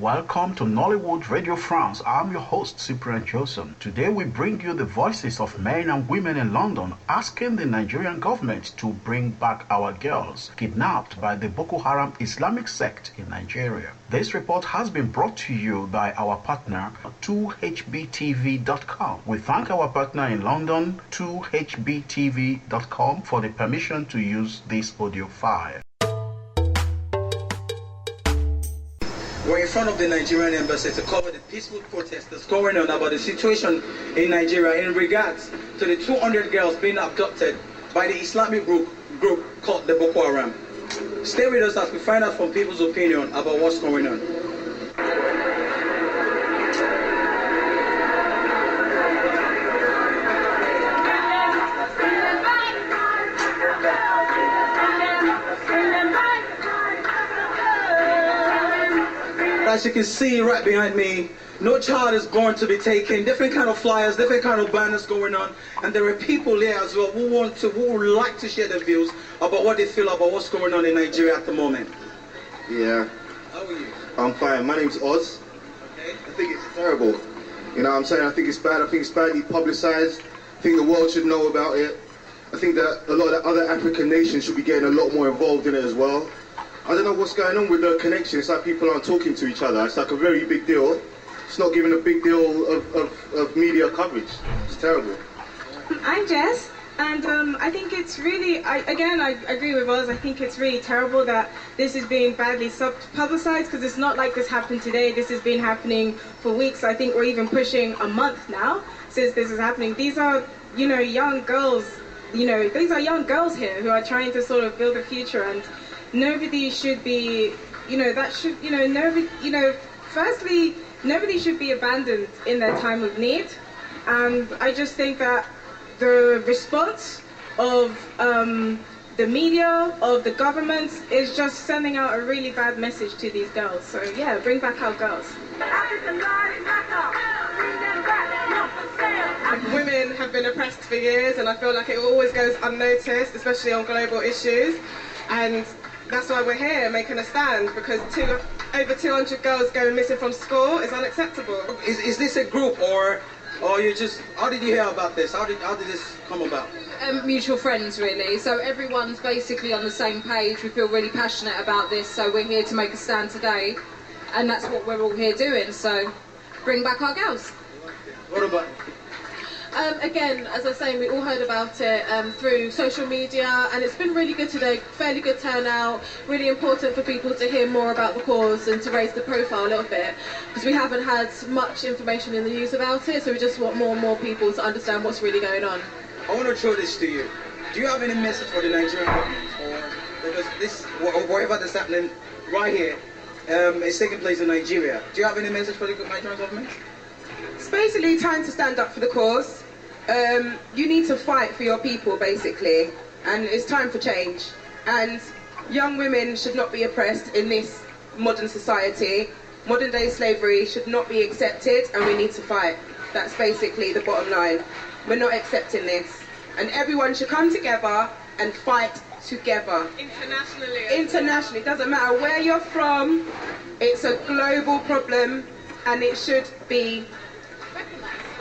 Welcome to Nollywood Radio France. I'm your host, Spreaker. Today we bring you the voices of men and women in London asking the Nigerian government to bring back our girls kidnapped by the Boko Haram Islamic sect in Nigeria. This report has been brought to you by our partner, 2hbtv.com. We thank our partner in London, 2hbtv.com, for the permission to use this audio file. We're in front of the Nigerian embassy to cover the peaceful protest that's going on about the situation in Nigeria in regards to the 200 girls being abducted by the Islamic group called the Boko Haram. Stay with us as we find out from people's opinion about what's going on. As you can see right behind me, no child is going to be taken. Different kind of flyers, different kind of banners going on, and there are people here as well who would like to share their views about what they feel about what's going on in Nigeria at the moment. Yeah. How are you? I'm fine. My name's Oz. Okay. I think it's terrible. You know what I'm saying? I think it's bad. I think it's badly publicised. I think the world should know about it. I think that a lot of the other African nations should be getting a lot more involved in it as well. I don't know what's going on with the connection. It's like people aren't talking to each other. It's like a very big deal. It's not given a big deal of media coverage. It's terrible. I'm Jess, and I think it's really, I agree with Oz. I think it's really terrible that this is being badly publicized, because it's not like this happened today. This has been happening for weeks. I think we're even pushing a month now since this is happening. These are, young girls, these are young girls here who are trying to sort of build a future, and nobody should be, firstly, nobody should be abandoned in their time of need. And I just think that the response of the media, of the government, is just sending out a really bad message to these girls. So yeah, bring back our girls. Women have been oppressed for years, and I feel like it always goes unnoticed, especially on global issues. And that's why we're here making a stand, because over 200 girls going missing from school is unacceptable. Is this a group or you just, how did you hear about this? How did this come about? Mutual friends, really. So everyone's basically on the same page. We feel really passionate about this, so we're here to make a stand today, and that's what we're all here doing. So bring back our girls. What about? Again, as I was saying, we all heard about it through social media, and it's been really good today, fairly good turnout, really important for people to hear more about the cause and to raise the profile a little bit, because we haven't had much information in the news about it, so we just want more and more people to understand what's really going on. I want to throw this to you. Do you have any message for the Nigerian government? Because this, whatever that's happening right here, is taking place in Nigeria. Do you have any message for the Nigerian government? It's basically time to stand up for the cause. You need to fight for your people, basically, and it's time for change. And young women should not be oppressed in this modern society. Modern day slavery should not be accepted, and we need to fight. That's basically the bottom line. We're not accepting this, and everyone should come together and fight together. Internationally, it doesn't matter where you're from. It's a global problem, and it should be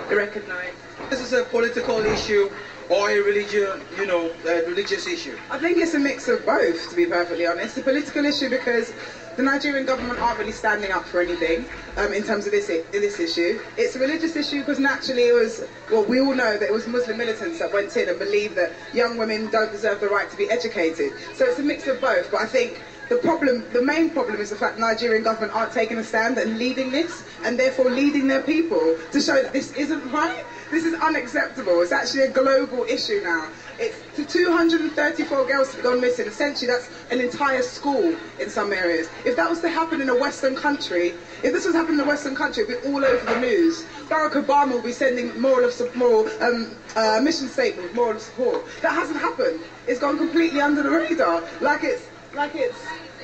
recognised. This is a political issue or a religious issue? I think it's a mix of both, to be perfectly honest. It's a political issue because the Nigerian government aren't really standing up for anything in terms of this issue. It's a religious issue because naturally it was, well, we all know that it was Muslim militants that went in and believed that young women don't deserve the right to be educated. So it's a mix of both, but I think the main problem is the fact the Nigerian government aren't taking a stand and leading this, and therefore leading their people to show that this isn't right. This is unacceptable. It's actually a global issue now. It's 234 girls have gone missing. Essentially, that's an entire school in some areas. If that was to happen in a Western country, if this was happening in a Western country, it'd be all over the news. Barack Obama will be sending mission statements, moral support. That hasn't happened. It's gone completely under the radar. Like it's,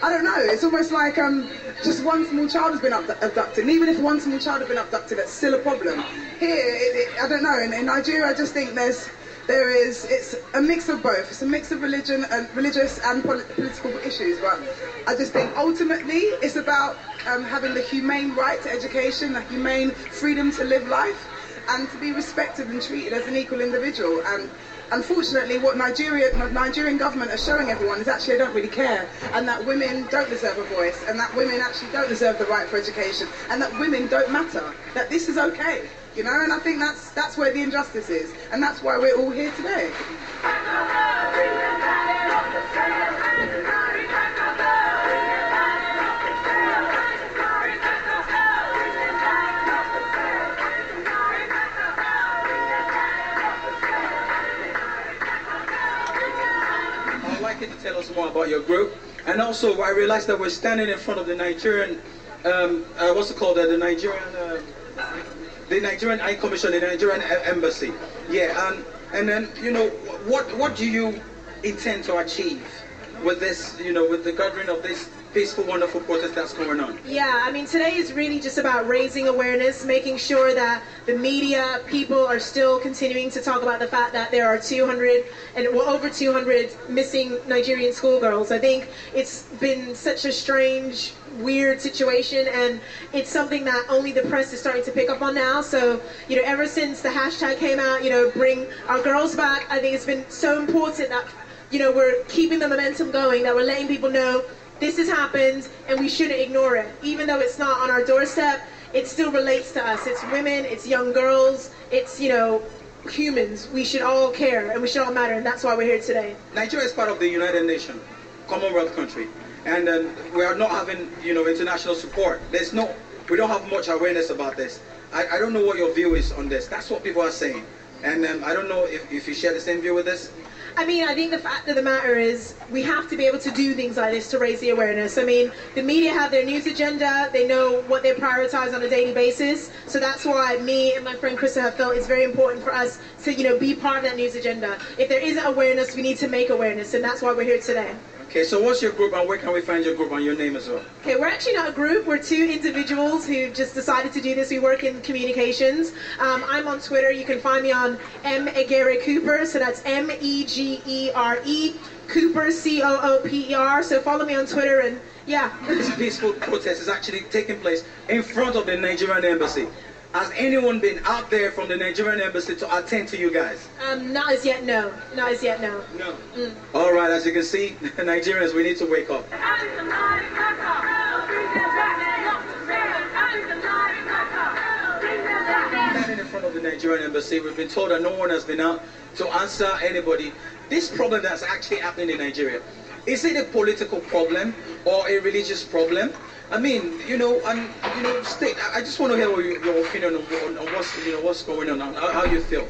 I don't know, it's almost like just one small child has been abducted. And even if one small child has been abducted, that's still a problem. Here, I don't know, in Nigeria I just think there's it's a mix of both. It's a mix of religious and political issues. But I just think ultimately it's about having the humane right to education, the humane freedom to live life, and to be respected and treated as an equal individual. And unfortunately, what Nigerian government are showing everyone is actually they don't really care, and that women don't deserve a voice, and that women actually don't deserve the right for education, and that women don't matter, that this is okay. You know, and I think that's where the injustice is, and that's why we're all here today. I'd like you to tell us more about your group, and also I realized that we're standing in front of the Nigerian, the Nigerian High Commission, the Nigerian Embassy. Yeah, and then, you know, what do you intend to achieve with this, you know, with the gathering of this peaceful, wonderful protest that's going on? Yeah, I mean, today is really just about raising awareness, making sure that the media, people are still continuing to talk about the fact that there are over 200 missing Nigerian schoolgirls. I think it's been such a strange, weird situation, and it's something that only the press is starting to pick up on now. So, you know, ever since the hashtag came out, you know, bring our girls back, I think it's been so important that, you know, we're keeping the momentum going, that we're letting people know this has happened and we shouldn't ignore it. Even though it's not on our doorstep, it still relates to us. It's women, it's young girls, it's, you know, humans. We should all care and we should all matter, and that's why we're here today. Nigeria is part of the United Nations, Commonwealth country, and we are not having, you know, international support. We don't have much awareness about this. I don't know what your view is on this. That's what people are saying, and I don't know if you share the same view with this. I mean, I think the fact of the matter is we have to be able to do things like this to raise the awareness. I mean, the media have their news agenda. They know what they prioritize on a daily basis. So that's why me and my friend Krista have felt it's very important for us to, you know, be part of that news agenda. If there isn't awareness, we need to make awareness, and that's why we're here today. Okay, so what's your group, and where can we find your group and your name as well? Okay, we're actually not a group. We're two individuals who just decided to do this. We work in communications. I'm on Twitter. You can find me on Megere Cooper. So that's Megere Cooper, Cooper. So follow me on Twitter, and yeah. This peaceful protest is actually taking place in front of the Nigerian embassy. Has anyone been out there from the Nigerian embassy to attend to you guys? Not as yet, no. Not as yet, no. No. All right, as you can see, Nigerians, we need to wake up. Standing in front of the Nigerian embassy, we've been told that no one has been out to answer anybody. This problem that's actually happening in Nigeria, is it a political problem or a religious problem? I mean, State. I just want to hear your opinion on what's going on, how you feel.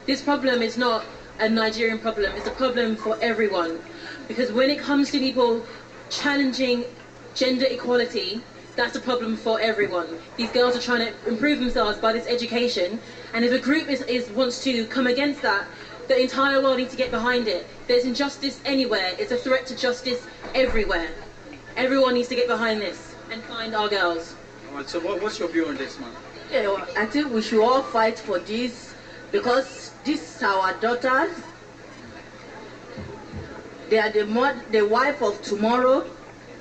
This problem is not a Nigerian problem. It's a problem for everyone, because when it comes to people challenging gender equality, that's a problem for everyone. These girls are trying to improve themselves by this education, and if a group wants to come against that, the entire world needs to get behind it. There's injustice anywhere. It's a threat to justice everywhere. Everyone needs to get behind this and find our girls. All right, so what's your view on this, man? Yeah, well, I think we should all fight for this, because these are our daughters. They are the wife of tomorrow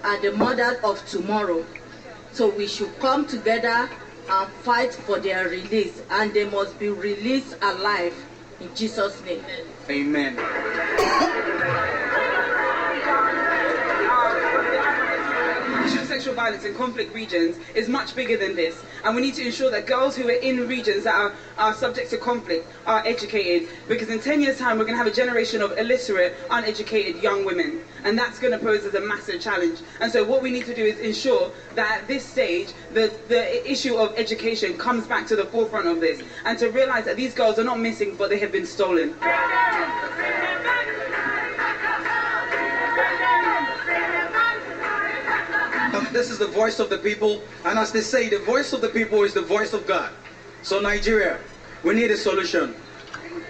and the mother of tomorrow. So we should come together and fight for their release, and they must be released alive in Jesus' name. Amen. Sexual violence in conflict regions is much bigger than this, and we need to ensure that girls who are in regions that are subject to conflict are educated, because in 10 years' time we're going to have a generation of illiterate, uneducated young women, and that's going to pose as a massive challenge. And so what we need to do is ensure that at this stage the issue of education comes back to the forefront of this, and to realise that these girls are not missing, but they have been stolen. This is the voice of the people, and as they say, the voice of the people is the voice of God. So Nigeria, we need a solution.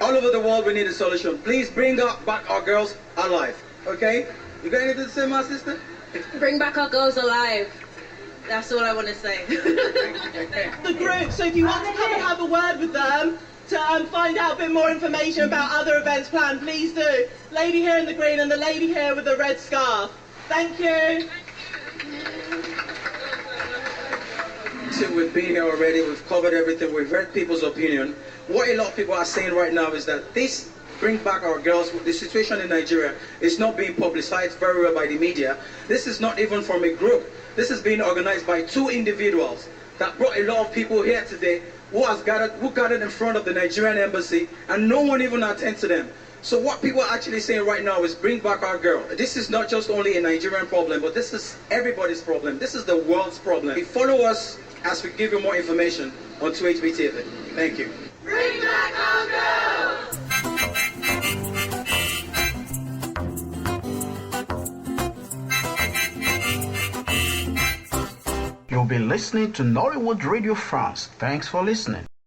All over the world, we need a solution. Please bring back our girls alive, okay? You got anything to say, my sister? Bring back our girls alive. That's all I want to say. The group, so if you want to come and have a word with them, to find out a bit more information about other events planned, please do. Lady here in the green and the lady here with the red scarf. Thank you. So we've been here already, we've covered everything, we've heard people's opinion. What a lot of people are saying right now is that this Bring Back Our Girls, the situation in Nigeria is not being publicized very well by the media. This is not even from a group. This is being organized by two individuals that brought a lot of people here today who gathered in front of the Nigerian embassy, and no one even attended to them. So what people are actually saying right now is bring back our girl. This is not just only a Nigerian problem, but this is everybody's problem. This is the world's problem. Follow us as we give you more information on 2HB TV. Thank you. Bring back our girls! You'll be listening to Nollywood Radio France. Thanks for listening.